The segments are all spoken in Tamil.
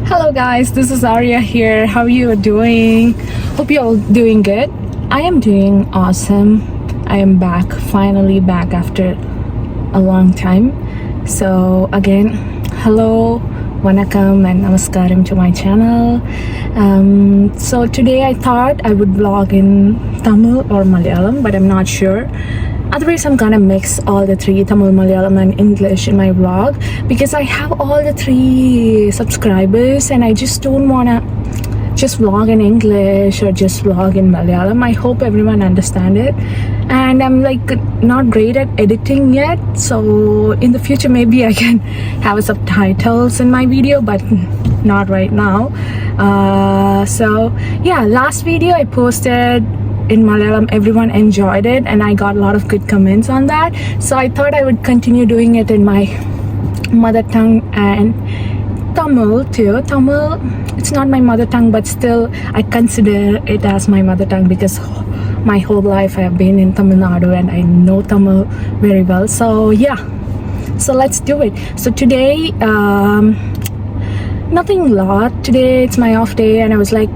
Hello guys, this is Arya here. How are you doing? Hope you're all doing good. I am doing awesome. I am back, finally back after a long time. So again, hello, vanakkam and namaskaram to my channel. So today I thought I would vlog in Tamil or Malayalam, but I'm not sure. Otherwise, I'm gonna mix all the three, Tamil, Malayalam and English in my vlog because I have all the three subscribers and I just don't wanna just vlog in English or just vlog in Malayalam. I hope everyone understand it. And I'm like not great at editing yet, so in the future maybe I can have subtitles in my video, but not right now. So yeah, last video I posted in Malayalam, everyone enjoyed it and I got a lot of good comments on that. So I thought I would continue doing it in my mother tongue and Tamil too. Tamil, it's not my mother tongue, but still I consider it as my mother tongue because my whole life I have been in Tamil Nadu and I know Tamil very well. So yeah, so let's do it. So today, nothing a lot. Today it's my off day and I was like,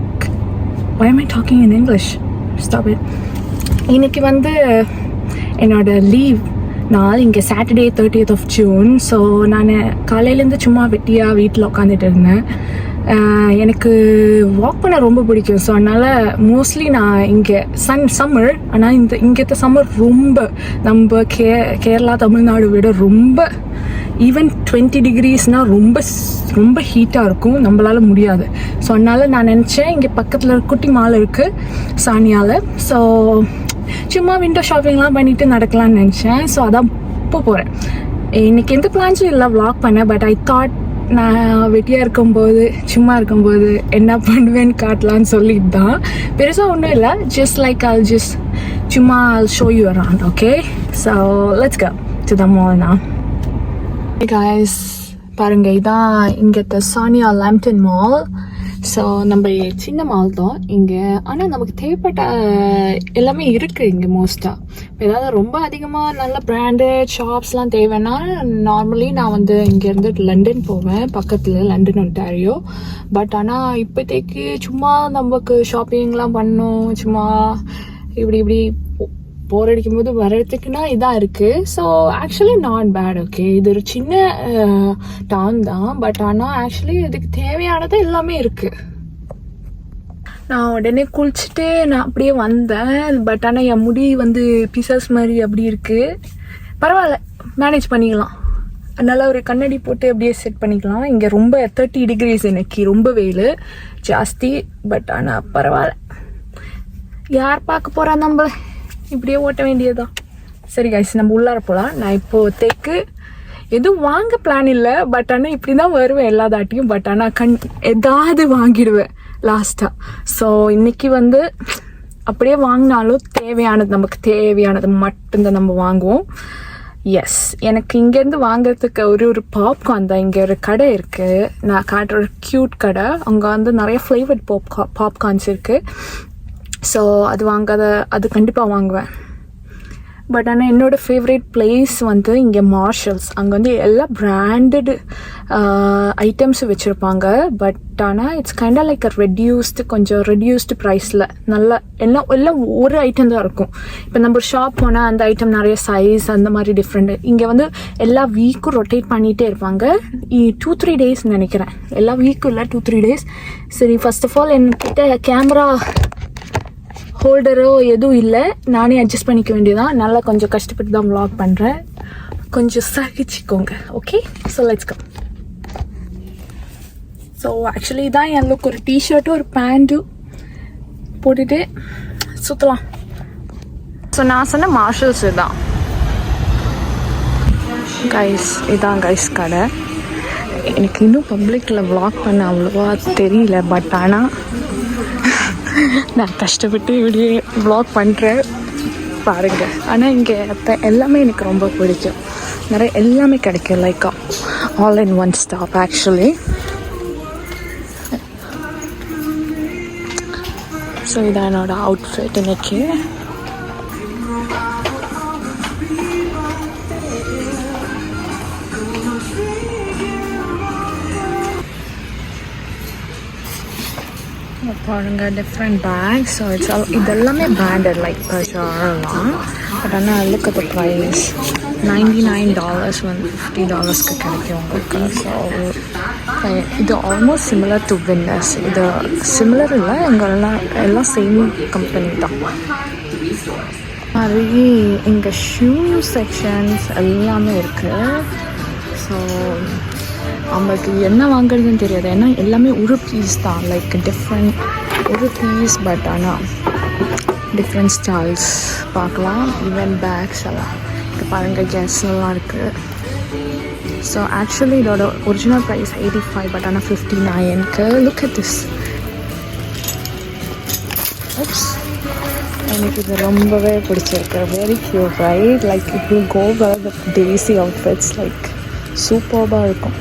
why am I talking in English? Stop it. இன்னைக்கு வந்து என்னோட லீவ் நாள் இங்கே Saturday 30th of June. So நான் காலையிலேருந்து சும்மா வெட்டியாக வீட்டில் உட்காந்துட்டு இருந்தேன். எனக்கு வாக் பண்ண ரொம்ப பிடிக்கும். ஸோ அதனால் மோஸ்ட்லி நான் இங்கே சம்மர், ஆனால் இங்கேத்த சம்மர் ரொம்ப நம்ம கேரளா தமிழ்நாடு விட ரொம்ப ஈவன் 20 degreesனால் ரொம்ப ஹீட்டாக இருக்கும், நம்மளால முடியாது. ஸோ அதனால் நான் நினச்சேன் இங்கே பக்கத்தில் குட்டி மால் இருக்குது சானியாவில், ஸோ சும்மா விண்டோ ஷாப்பிங்லாம் பண்ணிவிட்டு நடக்கலாம்னு நினச்சேன். ஸோ அதான் இப்போ போகிறேன். இன்றைக்கி எந்த பிளான்ஸும் இல்லை vlog பண்ணேன், பட் ஐ தாட் நான் வெட்டியாக இருக்கும்போது சும்மா இருக்கும்போது என்ன பண்ணுவேன்னு காட்டலான்னு சொல்லிட்டு தான். பெருசாக ஒன்றும் இல்லை, ஜஸ்ட் லைக் I'll just சும்மா I'll show you around, okay? So let's go to the mall now. Hey guys, பாருங்க, இதான் இங்கே சானியா லாம்ப்டன் மால். ஸோ நம்ம சின்ன மால் தான் இங்கே, ஆனால் நமக்கு தேவைப்பட்ட எல்லாமே இருக்குது இங்கே மோஸ்ட்டாக. ஏதாவது ரொம்ப அதிகமாக நல்ல பிராண்டட் ஷாப்ஸ்லாம் தேவைன்னா நார்மலி நான் வந்து இங்கேருந்து லண்டன் போவேன், பக்கத்தில் லண்டன் ஒன்டாரியோ. பட் ஆனால் இப்போதைக்கு சும்மா நமக்கு ஷாப்பிங்லாம் பண்ணோம், சும்மா இப்படி போர் அடிக்கும் போது வர்றதுக்குன்னா இதாக இருக்குது. So actually not bad, okay. இது ஒரு சின்ன டவுன் தான், பட் ஆனால் ஆக்சுவலி இதுக்கு தேவையானது எல்லாமே இருக்குது. நான் உடனே குளிச்சுட்டு நான் அப்படியே வந்தேன், பட் ஆனால் என் முடி வந்து பீசஸ் மாதிரி அப்படி இருக்குது. பரவாயில்ல, மேனேஜ் பண்ணிக்கலாம். அதனால் ஒரு கண்ணாடி போட்டு அப்படியே செட் பண்ணிக்கலாம். இங்கே ரொம்ப 30 degrees இன்னைக்கு, ரொம்ப வெயில் ஜாஸ்தி. பட் ஆனால் பரவாயில்ல, யார் பார்க்க போகிறா, நம்மள இப்படியே ஓட்ட வேண்டியதுதான். சரி கைஸ், நம்ம உள்ளார போகலாம். நான் இப்போதைக்கு எதுவும் வாங்க பிளான் இல்லை, பட் ஆனால் இப்படி தான் வருவேன் எல்லா தாட்டியும். பட் ஆனால் எதாவது வாங்கிடுவேன் லாஸ்ட்டாக. ஸோ இன்னைக்கு வந்து அப்படியே வாங்கினாலும் தேவையானது, நமக்கு தேவையானது மட்டும்தான் நம்ம வாங்குவோம். எஸ், எனக்கு இங்கேருந்து வாங்குறதுக்கு ஒரு பாப்கார்ன் தான். இங்கே ஒரு கடை இருக்குது, நான் காட்டுற ஒரு க்யூட் கடை. அங்கே வந்து நிறைய ஃப்ளேவர்ட் பாப்கார்ன்ஸ் இருக்குது. ஸோ அது கண்டிப்பாக வாங்குவேன். பட் ஆனால் என்னோடய ஃபேவரட் பிளேஸ் வந்து இங்கே மார்ஷல்ஸ். அங்கே வந்து எல்லா பிராண்டடு ஐட்டம்ஸும் வச்சுருப்பாங்க. பட் ஆனால் இட்ஸ் கைண்டாக லைக் கொஞ்சம் ரெடியூஸ்டு ப்ரைஸில் நல்லா எல்லாம் ஒரு ஐட்டம் தான் இருக்கும். இப்போ நம்ம ஒரு ஷாப் போனால் அந்த ஐட்டம் நிறைய சைஸ் அந்த மாதிரி டிஃப்ரெண்ட்டு. இங்கே வந்து எல்லா வீக்கும் ரொட்டேட் பண்ணிகிட்டே இருப்பாங்க. 2-3 days நினைக்கிறேன், எல்லா வீக்கும் இல்லை, 2-3 days. சரி, ஃபர்ஸ்ட் ஆஃப் ஆல் என்கிட்ட கேமரா ஹோல்டரோ எதுவும் இல்லை, நானே அட்ஜஸ்ட் பண்ணிக்க வேண்டியதான். நல்லா கொஞ்சம் கஷ்டப்பட்டு தான் vlog பண்ணுறேன், கொஞ்சம் சகிச்சிக்கோங்க, okay? So let's go. So actually தான் என் லுக், ஒரு டிஷர்ட்டும் ஒரு பேண்ட்டும் போட்டுட்டு சுற்றலாம். ஸோ நான் சொன்ன மார்ஷல்ஸ் இதுதான் கைஸ், இதான் கைஸ் கடை. எனக்கு இன்னும் பப்ளிக்கில் vlog பண்ண அவ்வளோவா தெரியல, பட் ஆனால் நான் கஷ்டப்பட்டு இப்படியே vlog பண்ணுறேன் பாருங்கள். ஆனால் இங்கே எல்லாமே எனக்கு ரொம்ப பிடிக்கும். நிறைய எல்லாமே கிடைக்கும், like all in one stop actually. So இதான் என்னோட அவுட்ஃபிட் இன்னைக்கு. பாருங்க டிஃப்ரெண்ட் பேக்ஸ். ஸோ இதெல்லாமே பிராண்டட் லைக் பஜாரெலாம். பட் ஆனால் லுக் அட் த ப்ரைஸ். $99 வந்து $50 கிடைக்கும் உங்களுக்கு. ஸோ இது ஆல்மோஸ்ட் சிமிலர் டு வின்னர்ஸ். இது சிமிலர் இல்லை, எல்லாம் சேம் கம்பெனி தான். மாதிரி இங்கே ஷூ செக்ஷன்ஸ் எல்லாமே இருக்குது. ஸோ அவங்களுக்கு என்ன வாங்குறதுன்னு தெரியாது, ஏன்னா எல்லாமே ஒரு பீஸ் தான். லைக் டிஃப்ரெண்ட் ஒரு பீஸ், பட் ஆனால் டிஃப்ரெண்ட் ஸ்டைல்ஸ் பார்க்கலாம். ஈவன் பேக்ஸ் எல்லாம் இப்போ பாருங்கள், கெஸ் எல்லாம் இருக்குது. ஸோ ஆக்சுவலி இதோட ஒரிஜினல் ப்ரைஸ் 85, பட் ஆனால் 59க்கு. Look at this. எனக்கு இது ரொம்பவே பிடிச்சிருக்கு. Very cute right? Like it will go well with dressy outfits. Like சூப்பர்பாக இருக்கும்.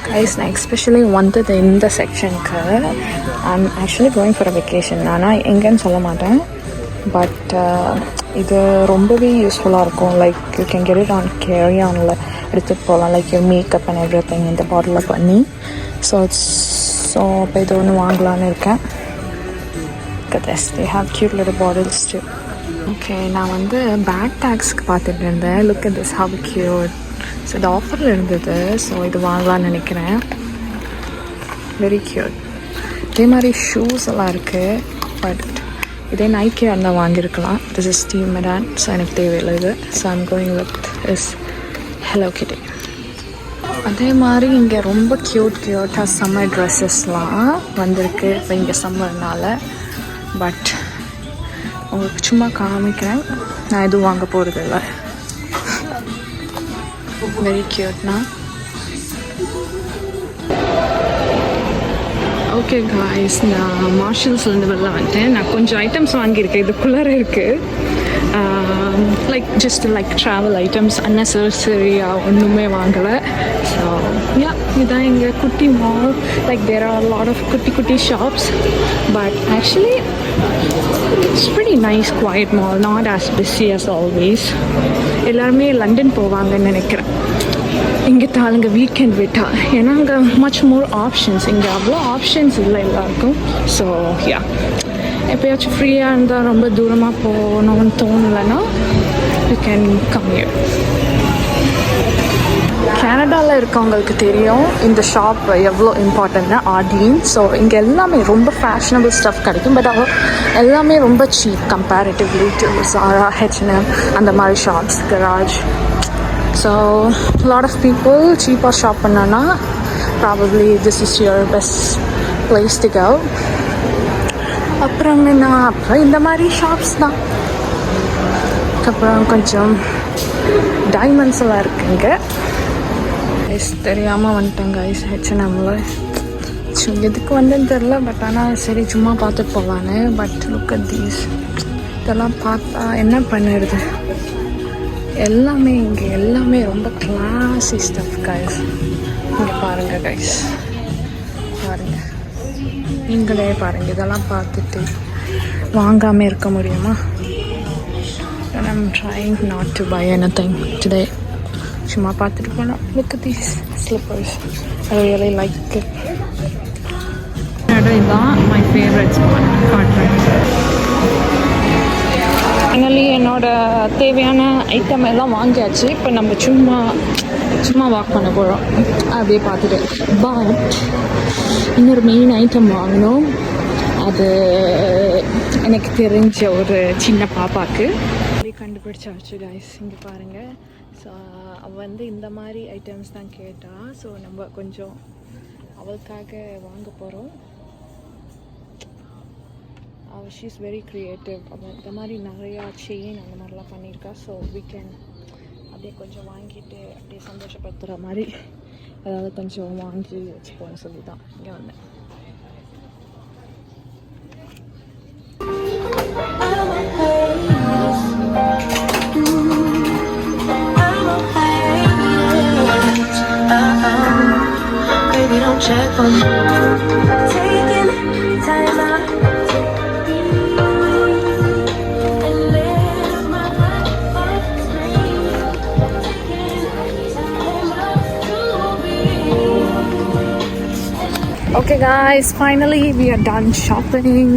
கைஸ், நான் எஸ்பெஷலி வந்தது இந்த செக்ஷனுக்கு. I'm actually going for a vacation. ஆனால் எங்கேன்னு சொல்ல மாட்டேன், பட் இது ரொம்பவே யூஸ்ஃபுல்லாக இருக்கும். Like you can get it on carry ஆனில் எடுத்துகிட்டு போகலாம். Like you makeup and every thing இந்த பாட்டிலில் பண்ணி. ஸோ இப்போ இது ஒன்று வாங்கலான்னு இருக்கேன். they have cute little bottles too. Okay, நான் வந்து பேக் டேக்ஸ்க்கு பார்த்துட்டு இருந்தேன். Look at this, how cute. So இது ஆஃபரில் இருந்தது. ஸோ இது வாங்கலான்னு நினைக்கிறேன். Very cute. இதே மாதிரி ஷூஸ் எல்லாம் இருக்குது. பட் இதே நைக்கியாக இருந்தால் வாங்கியிருக்கலாம். This is Steve Madden. So எனக்கு தேவையில்லை இது. So I'm going with is Hello Kitty. அதே மாதிரி இங்கே ரொம்ப க்யூட்டாக சம்மர் ட்ரெஸ்ஸஸ்லாம் வந்திருக்கு இப்போ இங்கே சம்மர்னால. பட் உங்களுக்கு சும்மா காமிக்கிறேன். நான் எதுவும் வாங்க போகிறது இல்லை. வெரி க்யூட்னா. ஓகே காய்ஸ், நான் மார்ஷல்ஸ்லேருந்து வெளில வந்துட்டேன். நான் கொஞ்சம் ஐட்டம்ஸ் வாங்கியிருக்கேன். இதுக்குள்ளார இருக்குது. Like just like travel items, அன்னெசரியாக ஒன்றுமே வாங்கலை. ஸோ யா, இதுதான் எங்கள் குட்டி mall. Like there are lot of குட்டி shops, but actually it's pretty nice quiet mall, not as busy as always. எல்லாருமே லண்டன் போவாங்கன்னு நினைக்கிறேன் இங்கே தாளுங்க வீக்கெண்ட் விட்டா. ஏன்னா அங்கே மச் மோர் ஆப்ஷன்ஸ். இங்கே அவ்வளோ ஆப்ஷன்ஸ் இல்லை எல்லாருக்கும். ஸோ யா, எப்போயாச்சும் ஃப்ரீயாக இருந்தால் ரொம்ப தூரமாக போகணும்னு தோணலைன்னா யூ கேன் கம் ஹியர். கனடாவில் இருக்கவங்களுக்கு தெரியும் இந்த ஷாப் எவ்வளோ இம்பார்ட்டன்ட்னா, ஆர்டீன். ஸோ இங்கே எல்லாமே ரொம்ப ஃபேஷனபிள் ஸ்டஃப் கிடைக்கும். பட் எல்லாமே ரொம்ப cheap comparatively to Zara, H&M அந்த மாதிரி shops, garage. So lot of people சீப்பாக ஷாப் பண்ணோன்னா probably this is your best place to go. அப்புறம் இந்த மாதிரி ஷாப்ஸ் தான். அப்புறம் கொஞ்சம் டைமண்ட்ஸ் எல்லாம் இருக்குங்க. தெரியாமல் வந்துட்டேன் கைஸ். H&Mல எதுக்கு வந்தேன்னு தெரில. பட் ஆனால் சரி சும்மா பார்த்துட்டு போகலான்னு. But look at these. இதெல்லாம் பார்த்தா என்ன பண்ணுறது, எல்லாமே இங்கே எல்லாமே ரொம்ப கிளாஸி ஸ்டஃப் கைஸ். இங்கே பாருங்கள் கைஸ், பாருங்கள், நீங்களே பாருங்கள். இதெல்லாம் பார்த்துட்டு வாங்காமல் இருக்க முடியுமா? And I'm trying not to buy anything today. சும்மா பார்த்துட்டு போனால். Look at these slippers. I really like it. இதுதான் my favorite spot. ஃபைனலி என்னோட தேவையான ஐட்டம் எல்லாம் வாங்கியாச்சு. இப்போ நம்ம சும்மா வாக் பண்ண போகிறோம். அப்படியே பார்த்துட்டு. பட் இன்னொரு மெயின் ஐட்டம் வாங்கணும். அது எனக்கு தெரிஞ்ச ஒரு சின்ன பாப்பாவுக்கு கண்டுபிடிச்சாச்சு கைஸ். இங்கே பாருங்கள். ஸோ அவள் வந்து இந்த மாதிரி ஐட்டம்ஸ் தான் கேட்டா. ஸோ நம்ம கொஞ்சம் அவளுக்காக வாங்க போகிறோம். அவள் ஷீஸ் வெரி க்ரியேட்டிவ். அவள் இந்த மாதிரி நிறையா செயின் அந்த மாதிரிலாம் பண்ணியிருக்கா. ஸோ வீக்கெண்ட் அப்படியே கொஞ்சம் வாங்கிட்டு அப்படியே சந்தோஷப்படுத்துகிற மாதிரி ஏதாவது கொஞ்சம் வாங்கி வச்சுப்போன்னு சொல்லி தான் இங்கே வந்தேன். Baby, don't check for me. Taking time out and live my life for free. Taking time out. Okay guys, finally we are done shopping.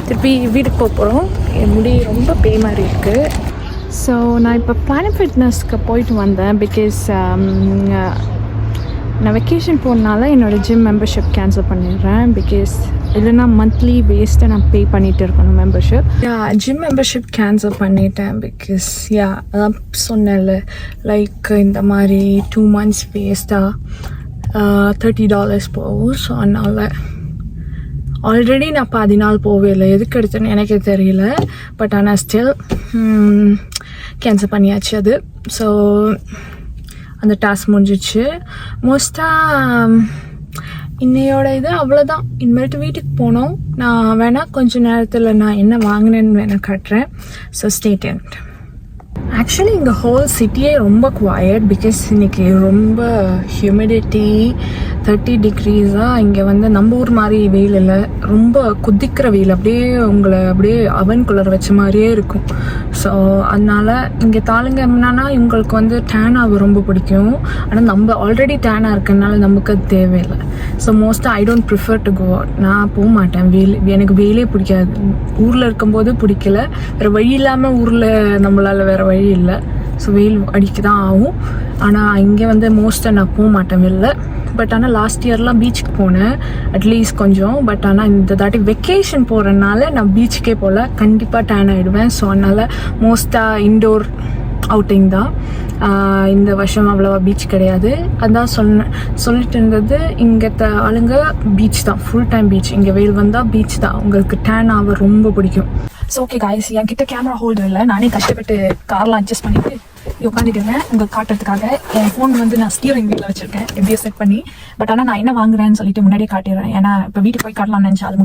திருப்பி வீட்டுக்கு போக போகிறோம். என் முடி ரொம்ப பேய் மாதிரி இருக்குது. ஸோ நான் இப்போ பிளானட் ஃபிட்னஸ்க்கு போயிட்டு வந்தேன் பிகாஸ் நான் வெக்கேஷன் போனால என்னோடய ஜிம் மெம்பர்ஷிப் கேன்சல் பண்ணிடுறேன் பிகாஸ் இல்லைனா மந்த்லி வேஸ்ட்டாக நான் பே பண்ணிகிட்டு இருக்கணும் மெம்பர்ஷிப். ஜிம் மெம்பர்ஷிப் கேன்சல் பண்ணிட்டேன் பிகாஸ் அதான் சொன்னேன்ல லைக் இந்த மாதிரி 2 months வேஸ்ட்டாக $30 போகும். ஸோ அதனால் ஆல்ரெடி நான் 10 நாள் போவே இல்லை, எதுக்கு எடுத்தேன்னு எனக்கே தெரியல. பட் ஆனால் ஸ்டில் கேன்சல் பண்ணியாச்சு அது. ஸோ அந்த டாஸ்க் முடிஞ்சிச்சு. மோஸ்ட்டாக இன்னையோட இது அவ்வளோதான். இனிமேட்டு வீட்டுக்கு போனோம். நான் வேணால் கொஞ்சம் நேரத்தில் நான் என்ன வாங்கினேன்னு வேணால் காட்டுறேன். So stay tuned. ஆக்சுவலி இங்கே ஹோல் சிட்டியே ரொம்ப குவாய்ட் பிகாஸ் இன்றைக்கி ரொம்ப ஹியூமிடிட்டி 30 degreஸாக. இங்கே வந்து நம்ம ஊர் மாதிரி வெயில் இல்லை, ரொம்ப குதிக்கிற வெயில், அப்படியே உங்களை அப்படியே அவன் குளர் வச்ச மாதிரியே இருக்கும். ஸோ அதனால் இங்கே தாளுங்க என்னன்னா இவங்களுக்கு வந்து டேனாக ரொம்ப பிடிக்கும். ஆனால் நம்ம ஆல்ரெடி டேனாக இருக்கிறதுனால நமக்கு அது தேவையில்லை. ஸோ மோஸ்ட்டாக I don't prefer to go out. நான் போக மாட்டேன். எனக்கு வெயிலே பிடிக்காது. ஊரில் இருக்கும்போது பிடிக்கல, வேறு வழி இல்லாமல் ஊரில் நம்மளால் வேறு வழி இல்லை. ஸோ வெயில் அடிக்க தான் ஆகும். ஆனால் இங்கே வந்து மோஸ்ட்டாக நான் போக மாட்டேன் வெளில. பட் ஆனால் லாஸ்ட் இயர்லாம் பீச்சுக்கு போனேன் அட்லீஸ்ட் கொஞ்சம். பட் ஆனால் இந்த தாட்டி வெக்கேஷன் போகிறதுனால நான் பீச்சுக்கே போகல, கண்டிப்பாக டேன் ஆகிடுவேன். ஸோ அதனால் மோஸ்ட்டாக இன்டோர் அவுட்டிங் தான். இந்த வருஷம் அவ்வளோவா பீச் கிடையாது. அதான் சொல்லிட்டு இருந்தது. இங்கே ஆளுங்க பீச் தான், ஃபுல் டைம் பீச். இங்கே வெயில் வந்தால் பீச் தான். உங்களுக்கு டேன் ஆக ரொம்ப பிடிக்கும். ஸோ ஓகே காய்ஸ், என்கிட்ட கேமரா ஹோல்டர் இல்லை. நானே கஷ்டப்பட்டு கார்லாம் அட்ஜஸ்ட் பண்ணிவிட்டு உட்காந்துட்டுருக்கேன் உங்களுக்கு காட்டுறதுக்காக. என் ஃபோன் வந்து நான் ஸ்டீரிங் வீலில் வச்சுருக்கேன் எப்படியோ செட் பண்ணி. பட் ஆனால் நான் என்ன வாங்குறேன்னு சொல்லிட்டு முன்னாடியே காட்டிடுறேன். ஏன்னா இப்போ வீட்டுக்கு போய் காட்டலாம்னு நினச்சா அது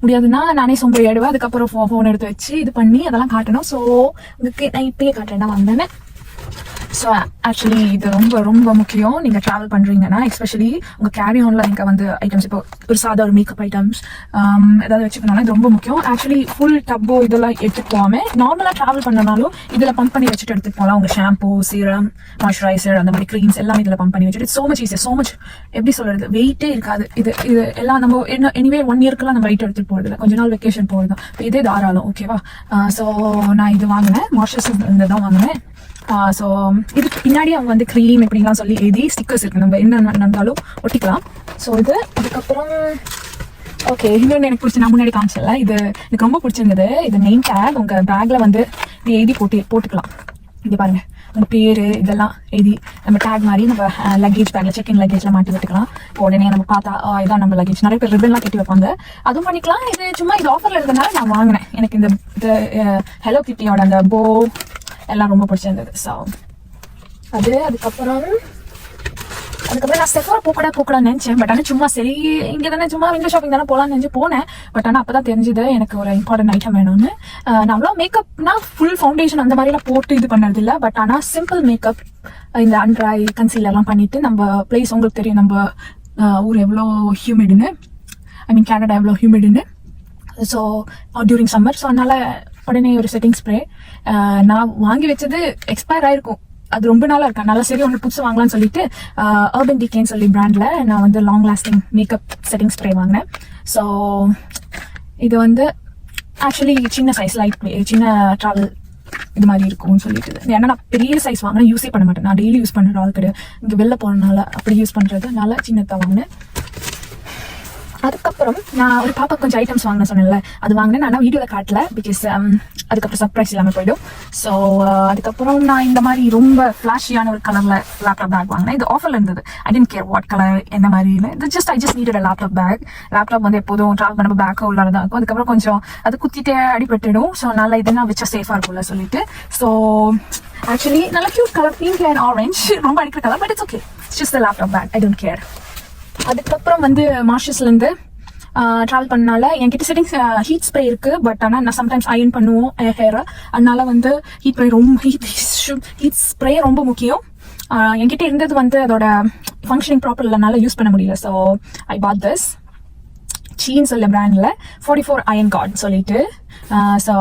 முடியாதுன்னா நானே சொம்பு ஆயிடுவேன். அதுக்கப்புறம் ஃபோன் எடுத்து வச்சு இது பண்ணி அதெல்லாம் காட்டணும். ஸோ உங்களுக்கு நான் இப்பயே காட்டுறேன் நான் வந்தேன்னு. ஸோ ஆக்சுவலி இது ரொம்ப ரொம்ப முக்கியம். நீங்கள் ட்ராவல் பண்ணுறீங்கன்னா எஸ்பெஷலி உங்கள் கேரி ஆனில் நீங்கள் வந்து ஐட்டம்ஸ் இப்போ ஒரு சாதா ஒரு மேக்கப் ஐட்டம்ஸ் ஏதாவது வச்சுக்கணும்னா இது ரொம்ப முக்கியம். ஆக்சுவலி ஃபுல் டப்போ இதெல்லாம் எடுத்துகிட்டு போகாமல் நார்மலாக ட்ராவல் பண்ணனாலும் இதில் பம்ப் பண்ணி வச்சுட்டு எடுத்துகிட்டு போகலாம். உங்கள் ஷாம்பூ, சீரம், மாய்ஸ்சரைசர், அந்த மாதிரி க்ரீம்ஸ் எல்லாமே இதில் பம்ப் பண்ணி வச்சுட்டு ஸோ மச் ஈஸியாக, ஸோ மச் எப்படி சொல்கிறது, வெயிட்டே இருக்காது. இது எல்லாம் நம்ம என்ன எனிவே 1 yearக்குலாம் நம்ம வெயிட் எடுத்துகிட்டு போகிறது இல்லை, கொஞ்ச நாள் வெக்கேஷன் போகிறது தான். இதே தாராளம் ஓகேவா. ஸோ நான் இது வாங்கினேன், மாய்ஸ்சரைசர் இந்த தான் வாங்கினேன். ஸோ இதுக்கு பின்னாடி அவங்க வந்து க்ரீம் எப்படிலாம் சொல்லி எழுதி ஸ்டிக்கர்ஸ் இருக்குது, நம்ம என்ன நடந்தாலும் ஒட்டிக்கலாம். ஸோ இது அதுக்கப்புறம் ஓகே இன்னொன்று எனக்கு பிடிச்சி நான் முன்னாடி காமிச்சல, இது எனக்கு ரொம்ப பிடிச்சிருந்தது. இது மெயின் டேக் உங்கள் பேக்கில் வந்து நீ எழுதி போட்டுக்கலாம். இங்கே பாருங்கள் உங்கள் பேர் இதெல்லாம் எழுதி நம்ம டேக் மாதிரி நம்ம லக்கேஜ் பேக்கில் செக்இன் லக்கேஜில் மாட்டி விட்டுக்கலாம். உடனே நம்ம பார்த்தா இதான் நம்ம லக்கேஜ். நிறைய பேர் ரிப்பன்லாம் கட்டி வைப்பாங்க, அதுவும் பண்ணிக்கலாம். இது சும்மா இது ஆஃபரில் இருக்கிறதுனால நான் வாங்கினேன். எனக்கு இந்த ஹலோ கிட்டியோட அந்த போ எல்லாம் ரொம்ப பிடிச்சிருந்தது. ஸோ அதுக்கப்புறம் நான் செஃபாரா போகக்கூடாதுன்னு நினச்சேன். பட் ஆனால் சும்மா சரி இங்கே தானே சும்மா விண்டோ ஷாப்பிங் தானே போகலான்னு நினச்சி போனேன். பட் ஆனால் அப்போ தான் தெரிஞ்சுது எனக்கு ஒரு இம்பார்ட்டன்ட் ஐட்டம் வேணும்னு. நான் அவ்வளோ மேக்கப்னா ஃபுல் ஃபவுண்டேஷன் அந்த மாதிரிலாம் போட்டு இது பண்ணுறது இல்லை. பட் ஆனால் சிம்பிள் மேக்கப் இந்த அண்டர் ஐ கன்சீலர்லாம் பண்ணிவிட்டு நம்ம பிளேஸ் உங்களுக்கு தெரியும் நம்ம ஊர் எவ்வளோ ஹியூமிடுன்னு, ஐ மீன் கேனடா எவ்வளோ ஹியூமிடுன்னு. So during summer. ஸோ அதனால் உடனே ஒரு செட்டிங் ஸ்ப்ரே நான் வாங்கி வச்சது எக்ஸ்பயர் ஆயிருக்கும், அது ரொம்ப நாளாக இருக்கா. நல்லா சரி ஒன்று புதுசு வாங்கலாம்னு சொல்லிட்டு அர்பன் டிகேன்னு சொல்லி பிராண்டில் நான் வந்து long lasting makeup setting spray வாங்கினேன். ஸோ இது வந்து ஆக்சுவலி சின்ன சைஸ் லைட் சின்ன ட்ராவல் இது மாதிரி இருக்கும்னு சொல்லிட்டு. ஏன்னா நான் பெரிய சைஸ் வாங்கினேன், யூஸே பண்ண மாட்டேன். நான் டெய்லி யூஸ் பண்ணுற ஆள் கிடையாது. இங்கே வெளில போகிறதுனால அப்படி யூஸ் பண்ணுறதுனால சின்னதாக வாங்கினேன். அதுக்கப்புறம் நான் ஒரு பாப்பா கொஞ்சம் ஐட்டம்ஸ் வாங்கினேன் சொன்னேன்ல, அது வாங்கினேன். நான் வீடியோவில் காட்டல பிகாஸ் அதுக்கப்புறம் சர்ப்ரைஸ் இல்லாமல் போய்டும். ஸோ அதுக்கப்புறம் நான் இந்த மாதிரி ரொம்ப ஃப்ளாஷியான ஒரு கலரில் லேப்டாப் பேக் வாங்கினேன். இது ஆஃபரில் இருந்தது. ஐ டென்ட் கேர் வாட் கலர் என்ன மாதிரி இல்லை. இது I just needed laptop bag. Laptop வந்து எப்போதும் ட்ராவல் பண்ண பேக் உள்ளாரதான் இருக்கும். அதுக்கப்புறம் கொஞ்சம் அது குத்திட்டே அடிபட்டுடும். ஸோ நல்லா இதெல்லாம் வச்சா சேஃபாக இருக்கும்ல சொல்லிட்டு. ஸோ ஆக்சுவலி நல்ல cute colour, pink and orange, ரொம்ப அடிக்கிற colour. But it's okay, it's just laptop bag, I don't care. அதுக்கப்புறம் வந்து மார்ஷஸ்லேருந்து ட்ராவல் பண்ணனால என்கிட்ட செட்டிங்ஸ் ஹீட் ஸ்ப்ரே இருக்குது. பட் ஆனால் நான் சம்டைம்ஸ் அயர்ன் பண்ணுவோம் ஹேரை, அதனால வந்து ஹீட் ஸ்ப்ரே ரொம்ப முக்கியம். என்கிட்ட இருந்தது வந்து அதோட ஃபங்க்ஷனிங் ப்ராப்பர் இல்லைனால யூஸ் பண்ண முடியல. ஸோ ஐ பாட் திஸ் சீன் சொல்ல பிராண்டில் 44 அயன் கார்ட் சொல்லிட்டு. ஸோ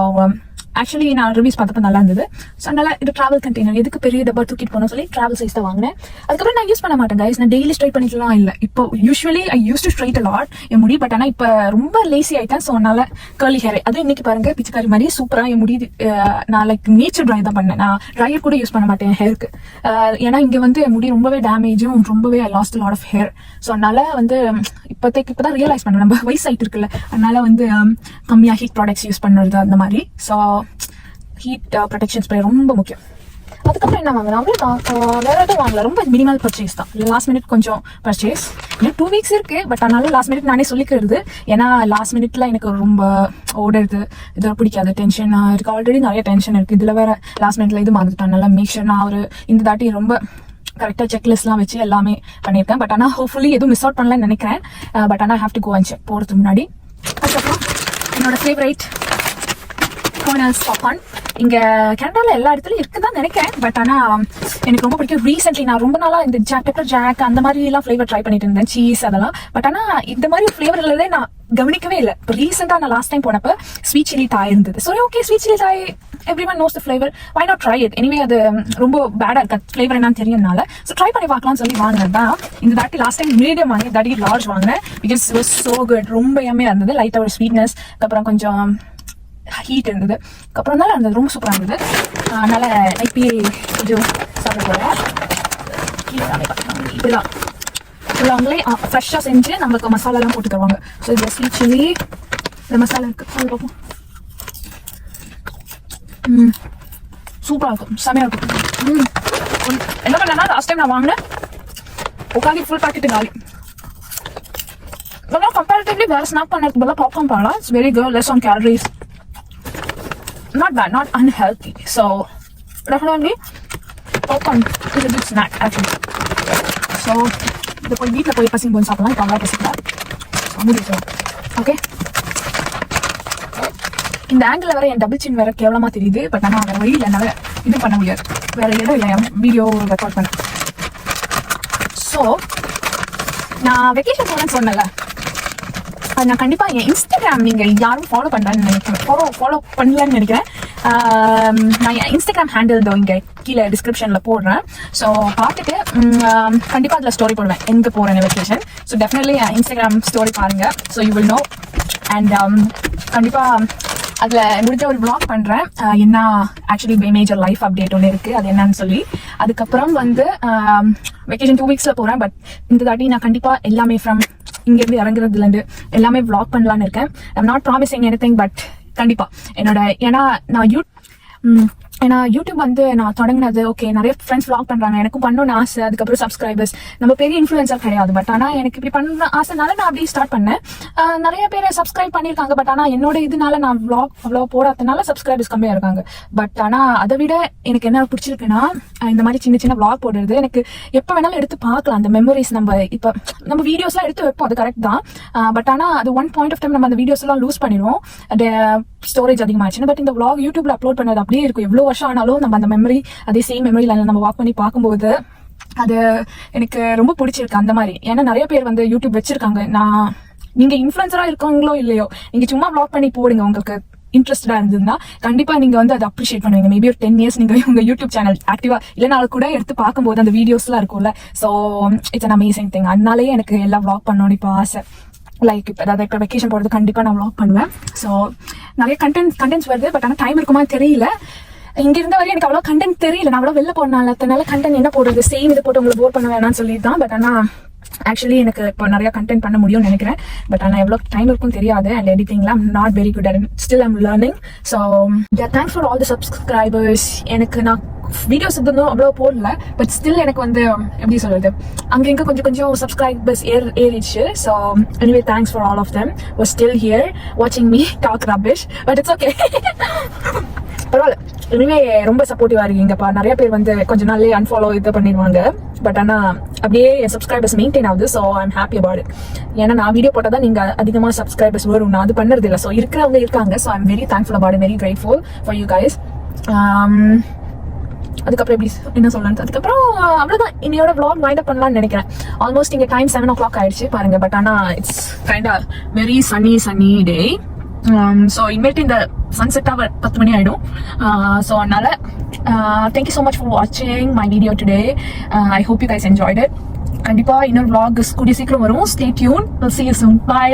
ஆக்சுவலி நான் ரிவ்யூஸ் பார்த்தப்ப நல்லா இருந்தது. ஸோ அதனால இது ட்ராவல் கண்டெய்னர் எதுக்கு பெரிய டப்பா தூக்கிட்டு போகணும் சொல்லி ட்ராவல் சைஸ் தான் வாங்கினேன். அதுக்கப்புறம் நான் யூஸ் பண்ண மாட்டேன் கைஸ். நான் டெய்லி ஸ்ட்ரைட் பண்ணிக்கலாம் இல்லை. இப்போ usually I use to straight lot என் முடி. பட் ஆனால் இப்போ ரொம்ப லேசி ஆயிட்டேன். ஸோ அதனால கர்லி ஹேர். அதுவும் இன்னைக்கு பாருங்க பிச்சைக்காரி மாதிரி சூப்பராக என் முடி. நான் லைக் நேச்சர் ட்ரை தான் பண்ணேன். நான் ட்ரையர் கூட யூஸ் பண்ண மாட்டேன் ஹேருக்கு. ஏன்னா இங்கே வந்து என் முடி ரொம்பவே டேமேஜும் ரொம்பவே I lost lot of hair. So அதனால வந்து இப்போதான் ரியலைஸ் பண்ணேன் நம்ம வயசு ஆயிட்டு இருக்குல்ல. அதனால வந்து கம்மியாக ஹீட் ப்ராடக்ட்ஸ் யூஸ் பண்ணுறது அந்த மாதிரி. ஸோ ஹீட் ப்ரொடெக்ஷன் ஸ்ப்ரே ரொம்ப முக்கியம். அதுக்கப்புறம் என்ன வாங்கினா வேற எதுவும் வாங்கல. ரொம்ப மினிமல் பர்ச்சேஸ் தான். லாஸ்ட் மினிட் கொஞ்சம் பர்ச்சேஸ். இன்னும் 2 வீக்ஸ் இருக்கு. பட் அதனால லாஸ்ட் மினிட் நானே சொல்லிக்கிறது. ஏன்னா லாஸ்ட் மினிட்ல எனக்கு ரொம்ப ஓடுறது இது பிடிக்காது. டென்ஷன் இருக்கு. ஆல்ரெடி நிறைய டென்ஷன் இருக்கு. இதுல வேற லாஸ்ட் மினிட்ல இது மறந்துட்டேன். நல்லா மேக் ஷூர் நான் ஒரு இந்த தாட்டி ரொம்ப கரெக்டாக செக்லிஸ்ட்லாம் வச்சு எல்லாமே பண்ணியிருக்கேன். பட் ஆனால் ஹோப்ஃபுல்லி எதுவும் மிஸ் அவுட் பண்ணலன்னு நினைக்கிறேன். பட் ஆனால் have to go and check போகிறதுக்கு முன்னாடி. அதுக்கப்புறம் என்னோட ஃபேவரைட் கோனல்ஸ் பாப்கார்ன். இங்கே கனடாவில் எல்லா இடத்துலையும் இருக்குதான் நினைக்கிறேன். பட் ஆனால் எனக்கு ரொம்ப பிடிக்கும். ரீசென்ட்லி நான் ரொம்ப நாளாக இந்த பெப்பர் ஜாக் அந்த மாதிரி எல்லாம் ஃப்ளேவர் ட்ரை பண்ணிட்டு இருந்தேன். சீஸ் அதெல்லாம். பட் ஆனால் இந்த மாதிரி ஃப்ளேவர் இல்லதே நான் கவனிக்கவே இல்லை. இப்போ ரீசெண்டாக நான் லாஸ்ட் டைம் போனப்போ ஸ்வீட் சில்லி தாய் இருந்தது. So okay sweet chilli Thai everyone knows the flavour, why not try it. Anyway அது ரொம்ப பேடாக இருக்கு ஃப்ளேவர் என்னன்னு தெரியும்னால. ஸோ ட்ரை பண்ணி பார்க்கலாம்னு சொல்லி வாங்கினது தான். இந்த தாட்டி லாஸ்ட் டைம் மீடியம் வாங்கி தாட்டி லார்ஜ் வாங்கினேன். Because it was so good. ரொம்ப எம்மையாக இருந்தது. லைட்டாக ஒரு ஸ்வீட்னஸ், அப்புறம் கொஞ்சம் ஹீட் இருந்தது. அப்புறம் தான் இருந்தது. ரொம்ப சூப்பராக இருந்தது. அதனால ஐபிஏ கொஞ்சம் சாப்பிட போகிறேன். இப்படிதான் அவங்களே ஃப்ரெஷ்ஷாக செஞ்சு நம்மளுக்கு மசாலாலாம் போட்டு தருவாங்க. ஸோ இது ஸ்வீட் சில்லி இந்த மசாலா இருக்கு. அது பார்ப்போம். சூப்பராக இருக்கும். செமையாக இருக்கும். என்ன பண்ணேன்னா லாஸ்ட் டைம் நான் வாங்கினேன் உட்காந்து ஃபுல் பாக்கெட்டு காலி. இதெல்லாம் கம்பேரிட்டிவ்லி வேறு ஸ்நாக் பண்ணதுக்கு பதிலாக பாப்கார்ன் பண்ணலாம். It's very good. Less on calories. Not bad, not unhealthy. So definitely popcorn is a good snack actually. So இதை போய் வீட்டில் போய் பசங்க போய் சாப்பிடலாம். இப்போ அவ்வளோ பசிக்கல. முடிக்கலாம். ஓகே. இந்த ஆங்கிள் வேற என் டபுள் சின் வேற கேவலமாக தெரியுது. பட் ஆனால் வேறு வழியில் என்னால் இது பண்ண முடியாது. வேற இடம் இல்லை வீடியோ ரெக்கார்ட் பண்ண. ஸோ நான் வெக்கேஷன் போனேன்னு சொன்னல, அது நான் கண்டிப்பாக என் இன்ஸ்டாகிராம் நீங்கள் யாரும் ஃபாலோ பண்ணுறேன்னு நினைக்கிறேன். ஃபாலோ பண்ணலன்னு நினைக்கிறேன். நான் என் இன்ஸ்டாகிராம் ஹேண்டில் இங்கே கீழே டிஸ்கிரிப்ஷனில் போடுறேன். ஸோ பார்த்துட்டு கண்டிப்பாக அதில் ஸ்டோரி போடுவேன் எங்கே போகிறேன் வெக்கேஷன். ஸோ டெஃபினெட்லி என் இன்ஸ்டாகிராம் ஸ்டோரி பாருங்கள். So you will know. And கண்டிப்பாக அதில் முடிஞ்ச ஒரு vlog பண்ணுறேன். என்ன ஆக்சுவலி மேஜர் லைஃப் அப்டேட் ஒன்று இருக்குது. அது என்னன்னு சொல்லி. அதுக்கப்புறம் வந்து வெக்கேஷன் 2 வீக்ஸில் போகிறேன். பட் இந்த தாட்டி நான் கண்டிப்பாக எல்லாமே ஃப்ரம் இங்கேருந்து இறங்குறதுலேருந்து எல்லாமே vlog பண்ணலான்னு இருக்கேன். I'm not promising anything. But கண்டிப்பாக என்னோட ஏன்னா நான் யூடியூப் வந்து நான் தொடங்கினது ஓகே நிறைய ஃப்ரெண்ட்ஸ் vlog பண்ணுறாங்க. எனக்கும் பண்ணணும்னு ஆசை. அதுக்கப்புறம் சப்ஸ்கிரைபர்ஸ் நம்ம பெரிய இன்ஃப்ளூயன்சர் கிடையாது. பட் ஆனால் எனக்கு இப்படி பண்ண ஆசைனால நான் அப்படியே ஸ்டார்ட் பண்ணேன். நிறைய பேர் சப்ஸ்கிரைப் பண்ணியிருக்காங்க. பட் ஆனால் என்னோட இதனால நான் vlog அவ்வளோ போடாததுனால சப்ஸ்கிரைபர்ஸ் கம்மியாக இருக்காங்க. பட் ஆனால் அதை விட எனக்கு என்ன பிடிச்சிருக்குன்னா இந்த மாதிரி சின்ன சின்ன vlog போடுறது. எனக்கு எப்போ வேணாலும் எடுத்து பார்க்கலாம். அந்த மெமரிஸ் நம்ம வீடியோஸ்லாம் எடுத்து வைப்போம். அது கரெக்ட் தான். பட் ஆனால் அது ஒன் பாயிண்ட் ஆஃப் டைம் நம்ம அந்த வீடியோஸ் எல்லாம் லூஸ் பண்ணிடுவோம். அது ஸ்டோரேஜ் அதிகமாகிடுச்சுன்னா. பட் இந்த vlog யூடியூப்ல அப்லோட் பண்ணது அப்படியே இருக்கும். எவ்வளோ வருஷம் ஆனாலும் நம்ம அந்த மெமரி அதே சேம் மெமரியில நம்ம வாக் பண்ணி பார்க்கும்போது அது எனக்கு ரொம்ப பிடிச்சிருக்கு. அந்த மாதிரி ஏன்னா நிறைய பேர் வந்து யூடியூப் வச்சிருக்காங்க. நீங்க இன்ஃபுளுசரா இருக்கவங்களோ இல்லையோ, நீங்க சும்மா vlog பண்ணி போடுங்க. உங்களுக்கு இன்ட்ரெஸ்டடா இருந்ததுன்னா கண்டிப்பா நீங்க வந்து அதை அப்ரிஷியேட் பண்ணுவீங்க. மேபி ஒரு 10 இயர்ஸ் நீங்க உங்க யூடியூப் சேனல் ஆக்டிவா இல்லைனாலும் கூட எடுத்து பார்க்கும்போது அந்த வீடியோஸ் எல்லாம் இருக்கும்ல. So it's an amazing thing. அதனாலேயே எனக்கு எல்லாம் vlog பண்ணணும்னு இப்போ ஆசை. லைக் இப்போ வெக்கேஷன் போகிறது கண்டிப்பாக நான் vlog பண்ணுவேன். ஸோ நிறைய கண்டென்ட்ஸ் வருது. பட் ஆனால் டைம் இருக்குமா தெரியல. இங்க இருந்த வரையும் எனக்கு அவ்வளோ கண்டென்ட் தெரியல. நான் அவ்வளோ வெளில போனால அதனால கண்டென்ட் என்ன போடுறது, சேம் இது போட்டு உங்களை போர் பண்ண வேணாம்னு சொல்லி தான். பட் ஆனால் ஆக்சுவலி எனக்கு இப்போ நிறைய கண்டென்ட் பண்ண முடியும்னு நினைக்கிறேன். பட் ஆனால் எவ்வளோ டைம் இருக்கும்னு தெரியாது. அண்ட் எடிட்டிங்லாம் not very good at still I'm learning. So thanks for all the subscribers. எனக்கு நான் வீடியோஸ் இருந்தும் அவ்வளோ போடல. பட் ஸ்டில் எனக்கு வந்து எப்படி சொல்றது, அங்கே இங்கே கொஞ்சம் சப்ஸ்கிரைபர்ஸ் ஏறிச்சு. So anyway thanks for all of them was still here வாட்சிங் me talk rubbish. But it's okay. பரவாயில்ல. இனிமே ரொம்ப சப்போர்ட்டிவா இருக்கீங்கப்பா. நிறைய பேர் வந்து கொஞ்ச நாள்லயே அன்ஃபாலோ இது பண்ணிடுவாங்க. பட் ஆனா அப்படியே என் சப்ஸ்கிரைபர்ஸ் மெயின்டைன் ஆகுது. So I'm happy about it. ஏன்னா நான் வீடியோ போட்டால் தான் நீங்க அதிகமாக சப்ஸ்கிரைபர்ஸ் வரும். நான் அது பண்ணுறது இல்லை. ஸோ இருக்கிறவங்க இருக்காங்க. So I'm very thankful about it. Very grateful for you guys. அதுக்கப்புறம் எப்படி என்ன சொல்லலாம். அதுக்கப்புறம் அவ்வளோதான். இன்னையோட vlog வைண்ட் அப் பண்ணலாம்னு நினைக்கிறேன். ஆல்மோஸ்ட் இங்கே டைம் 7 o'clock ஆயிடுச்சு பாருங்க. பட் ஆனால் it's kind of very sunny day. So இனிமேட்டு இந்த சன்செட் ஆக 10 மணி ஆகிடும். ஸோ அதனால தேங்க்யூ ஸோ மச் ஃபார் வாட்சிங் my video today. I hope you guys enjoyed it. கண்டிப்பாக இன்னொரு vlog கூடிய சீக்கிரம் வரும். Stay tune. Will see you soon. Bye.